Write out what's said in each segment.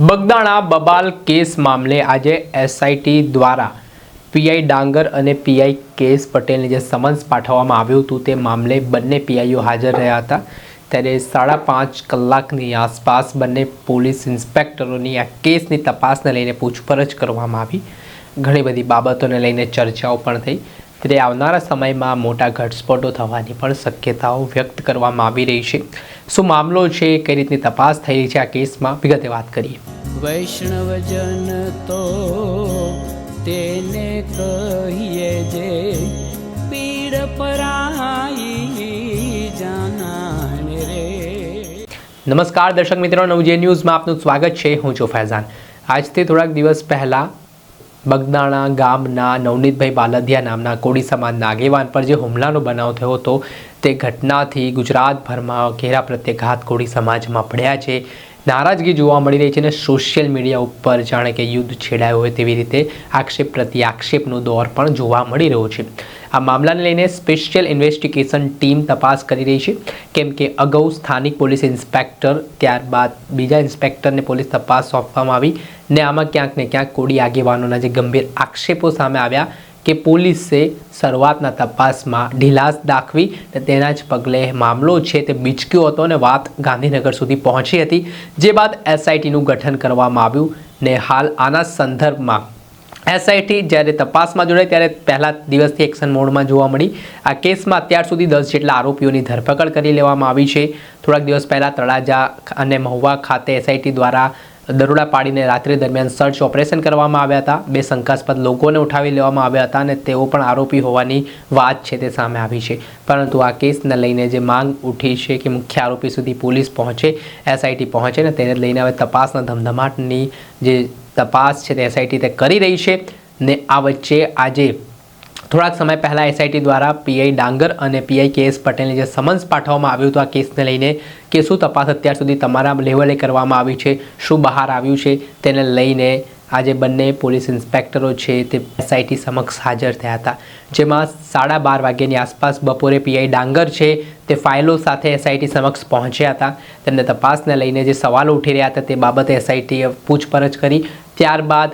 બગદાણા બબાલ કેસ મામલે આજે એસઆઈટી દ્વારા પીઆઈ ડાંગર અને પીઆઈ કેએસ પટેલને જે સમન્સ પાઠવવામાં આવ્યું હતું તે મામલે બંને પીઆઈઓ હાજર રહ્યા હતા। ત્યારે 5.5 કલાકની આસપાસ બંને પોલીસ ઇન્સ્પેક્ટરોની આ કેસની તપાસને લઈને પૂછપરછ કરવામાં આવી। ઘણી બધી બાબતોને લઈને ચર્ચાઓ પણ થઈ। ત્યારે આવનારા સમયમાં મોટા ઘટસ્ફોટો થવાની પણ શક્યતાઓ વ્યક્ત કરવામાં આવી રહી છે। શું મામલો છે, કઈ રીતની તપાસ થઈ રહી છે, આ કેસમાં વિગતે વાત કરીએ। વૈષ્ણવજન તો તેને કહીએ જે પીડ પરાઈ જાનાને રે। નમસ્કાર દર્શક મિત્રો, નવજે ન્યૂઝમાં આપનું સ્વાગત છે। હું છું ફૈઝાન। આજથી થોડાક દિવસ પહેલાં બગદાણા ગામના નવનીતભાઈ બાલદિયા નામના કોળી સમાજના આગેવાન પર જે હુમલાનો બનાવ થયો હતો તે ઘટનાથી ગુજરાતભરમાં ઘેરા પ્રત્યાઘાત કોળી સમાજમાં પડ્યા છે। નારાજગી જોવા મળી રહી છે અને સોશિયલ મીડિયા ઉપર જાણે કે યુદ્ધ છેડાયું હોય તેવી રીતે આક્ષેપ પ્રતિ આક્ષેપનો દોર પણ જોવા મળી રહ્યો છે। આ મામલાને લઈને સ્પેશિયલ ઇન્વેસ્ટિગેશન ટીમ તપાસ કરી રહી છે, કેમ કે અગાઉ સ્થાનિક પોલીસ ઇન્સ્પેક્ટર, ત્યારબાદ બીજા ઇન્સ્પેક્ટરને પોલીસ તપાસ સોંપવામાં આવી ને આમાં ક્યાંક ને ક્યાંક કોળી આગેવાનોના જે ગંભીર આક્ષેપો સામે આવ્યા કે પોલીસે શરૂઆતના તપાસમાં ઢીલાસ દાખવી અને તેના જ પગલે મામલો છે તે બીચક્યો હતો અને વાત ગાંધીનગર સુધી પહોંચી હતી। જે બાદ એસઆઈટીનું ગઠન કરવામાં આવ્યું ને હાલ આના સંદર્ભમાં એસઆઈટી જ્યારે તપાસમાં જોડાઈ ત્યારે પહેલા દિવસથી એક્શન મોડમાં જોવા મળી। આ કેસમાં અત્યાર સુધી 10 જેટલા આરોપીઓની ધરપકડ કરી લેવામાં આવી છે। થોડાક દિવસ પહેલાં તળાજા અને મહુવા ખાતે એસઆઈટી દ્વારા દરોડા પાડીને રાત્રિ દરમિયાન સર્ચ ઓપરેશન કરવામાં આવ્યા હતા। 2 શંકાસ્પદ લોકોને ઉઠાવી લેવામાં આવ્યા હતા અને તેઓ પણ આરોપી હોવાની વાત છે તે સામે આવી છે। પરંતુ આ કેસને લઈને જે માંગ ઉઠી છે કે મુખ્ય આરોપી સુધી પોલીસ પહોંચે, એસઆઈટી પહોંચે ને તેને લઈને હવે તપાસના ધમધમાટની જે તપાસ છે તે એસઆઈટી તે કરી રહી છે ને આ વચ્ચે આજે થોડાક સમય પહેલાં એસઆઈટી દ્વારા પીઆઈ ડાંગર અને પીઆઈ કેએસ પટેલને જે સમન્સ પાઠવવામાં આવ્યું હતું આ કેસને લઈને કે શું તપાસ અત્યાર સુધી તમારા લેવલે કરવામાં આવી છે, શું બહાર આવ્યું છે, તેને લઈને આજે બંને પોલીસ ઇન્સ્પેક્ટરો છે તે એસઆઈટી સમક્ષ હાજર થયા હતા। જેમાં 12:30 વાગ્યાની આસપાસ બપોરે પીઆઈ ડાંગર છે તે ફાઇલો સાથે એસઆઈટી સમક્ષ પહોંચ્યા હતા। તેમને તપાસને લઈને જે સવાલો ઉઠી રહ્યા હતા તે બાબતે એસઆઈટીએ પૂછપરછ કરી। ત્યારબાદ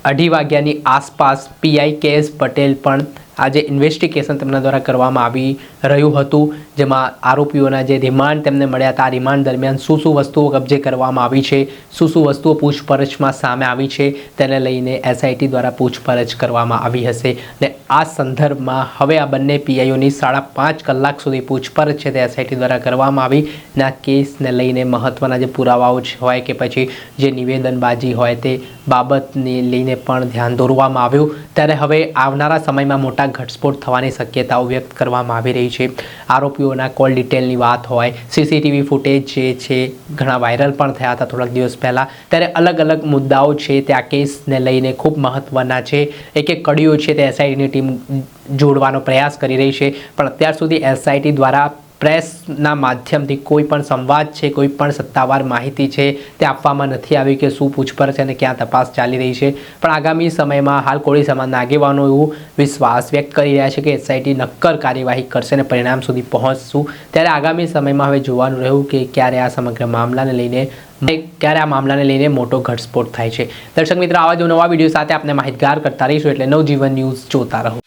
2:30 વાગ્યાની આસપાસ પીઆઈ કેએસ પટેલ પણ આજે ઇન્વેસ્ટિગેશન તેમના દ્વારા કરવામાં આવી રહ્યું હતું, જેમાં આરોપીઓના જે રિમાન્ડ તેમને મળ્યા હતા, આ રિમાન્ડ દરમિયાન શું વસ્તુઓ કબજે કરવામાં આવી છે, શું વસ્તુઓ પૂછપરછમાં સામે આવી છે તેને લઈને એસઆઈટી દ્વારા પૂછપરછ કરવામાં આવી હશે। ને આ સંદર્ભમાં હવે આ બંને પીઆઈઓની 5.5 કલાક સુધી પૂછપરછ છે તે એસઆઈટી દ્વારા કરવામાં આવી ને આ કેસને લઈને મહત્ત્વના જે પુરાવાઓ હોય કે પછી જે નિવેદનબાજી હોય તે બાબતને લઈને પણ ધ્યાન દોરવામાં આવ્યું। ત્યારે હવે આવનારા સમયમાં મોટા ઘટસ્ફોટ થવાની શક્યતાઓ વ્યક્ત કરવામાં આવી રહી છે। આરોપીઓના કોલ ડિટેલની વાત હોય, સીસીટીવી ફૂટેજ જે છે ઘણા વાયરલ પણ થયા હતા થોડાક દિવસ પહેલાં। ત્યારે અલગ અલગ મુદ્દાઓ છે તે આ કેસને લઈને ખૂબ મહત્ત્વના છે। એક કડીઓ છે તે એસઆઈટીની ટીમ જોડવાનો પ્રયાસ કરી રહી છે, પણ અત્યાર સુધી એસઆઈટી દ્વારા પ્રેસના માધ્યમથી કોઈ પણ સંવાદ છે, કોઈ પણ સત્તાવાર માહિતી છે તે આપવામાં નથી આવી કે શું પૂછપરછ અને ક્યાં તપાસ ચાલી રહી છે। પણ આગામી સમયમાં હાલ કોળી સમાજના આગેવાનો એવું વિશ્વાસ વ્યક્ત કરી રહ્યા છે કે એસઆઈટી નક્કર કાર્યવાહી કરશે અને પરિણામ સુધી પહોંચશું। ત્યારે આગામી સમયમાં હવે જોવાનું રહ્યું કે ક્યારે આ સમગ્ર મામલાને લઈને મોટો ઘટસ્ફોટ થાય છે। દર્શક મિત્રો, આવા જ નવા વિડીયો સાથે આપણે માહિતગાર કરતા રહીશું, એટલે નવજીવન ન્યૂઝ જોતા રહો।